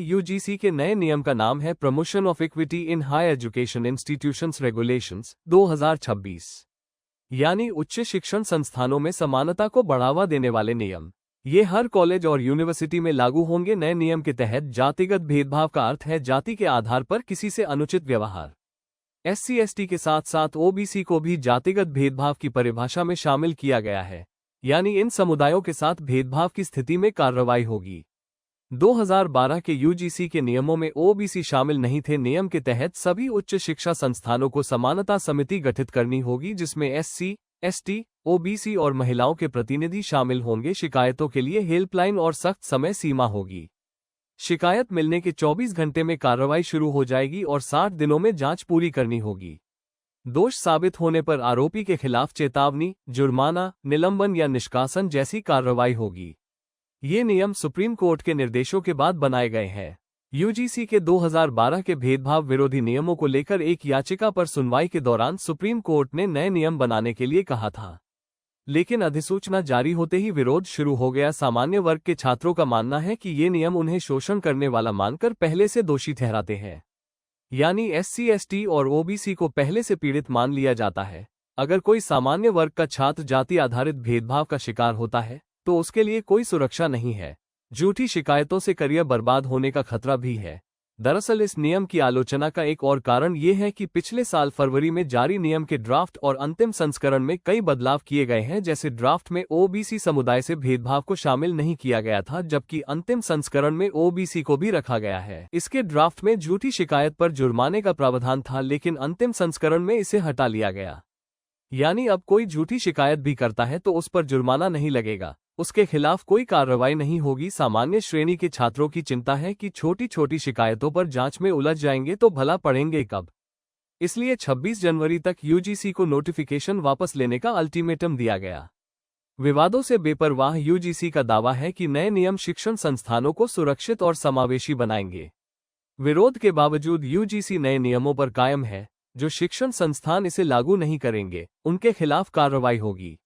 UGC के नए नियम का नाम है promotion of equity in higher education institutions regulations 2026, यानी उच्च शिक्षण संस्थानों में समानता को बढ़ावा देने वाले नियम। ये हर कॉलेज और यूनिवर्सिटी में लागू होंगे। नए नियम के तहत जातिगत भेदभाव का अर्थ है जाति के आधार पर किसी से अनुचित व्यवहार। SC/ST के साथ साथ OBC को भी जातिगत भेदभाव की परिभाषा में शामिल किया गया है, यानी इन समुदायों के साथ भेदभाव की स्थिति में कार्रवाई होगी। 2012 के यूजीसी के नियमों में OBC शामिल नहीं थे। नियम के तहत सभी उच्च शिक्षा संस्थानों को समानता समिति गठित करनी होगी जिसमें SC/ST, OBC और महिलाओं के प्रतिनिधि शामिल होंगे। शिकायतों के लिए हेल्पलाइन और सख्त समय सीमा होगी। शिकायत मिलने के 24 घंटे में कार्रवाई शुरू हो जाएगी और 60 दिनों में जांच पूरी करनी होगी। दोष साबित होने पर आरोपी के खिलाफ चेतावनी, जुर्माना, निलंबन या निष्कासन जैसी कार्रवाई होगी। ये नियम सुप्रीम कोर्ट के निर्देशों के बाद बनाए गए हैं। यूजीसी के 2012 के भेदभाव विरोधी नियमों को लेकर एक याचिका पर सुनवाई के दौरान सुप्रीम कोर्ट ने नए नियम बनाने के लिए कहा था, लेकिन अधिसूचना जारी होते ही विरोध शुरू हो गया। सामान्य वर्ग के छात्रों का मानना है कि ये नियम उन्हें शोषण करने वाला मानकर पहले से दोषी ठहराते हैं, यानी SC/ST और OBC को पहले से पीड़ित मान लिया जाता है। अगर कोई सामान्य वर्ग का छात्र जाति आधारित भेदभाव का शिकार होता है तो उसके लिए कोई सुरक्षा नहीं है। झूठी शिकायतों से करियर बर्बाद होने का खतरा भी है। दरअसल इस नियम की आलोचना का एक और कारण ये है कि पिछले साल फरवरी में जारी नियम के ड्राफ्ट और अंतिम संस्करण में कई बदलाव किए गए हैं। जैसे ड्राफ्ट में OBC समुदाय से भेदभाव को शामिल नहीं किया गया था, जबकि अंतिम संस्करण में OBC को भी रखा गया है। इसके ड्राफ्ट में झूठी शिकायत पर जुर्माने का प्रावधान था, लेकिन अंतिम संस्करण में इसे हटा लिया गया। यानी अब कोई झूठी शिकायत भी करता है तो उस पर जुर्माना नहीं लगेगा, उसके खिलाफ कोई कार्रवाई नहीं होगी। सामान्य श्रेणी के छात्रों की चिंता है कि छोटी छोटी शिकायतों पर जांच में उलझ जाएंगे तो भला पढ़ेंगे कब। इसलिए 26 जनवरी तक यूजीसी को नोटिफिकेशन वापस लेने का अल्टीमेटम दिया गया। विवादों से बेपरवाह यूजीसी का दावा है कि नए नियम शिक्षण संस्थानों को सुरक्षित और समावेशी बनाएंगे। विरोध के बावजूद यूजीसी नए नियमों पर कायम है। जो शिक्षण संस्थान इसे लागू नहीं करेंगे, उनके खिलाफ कार्रवाई होगी।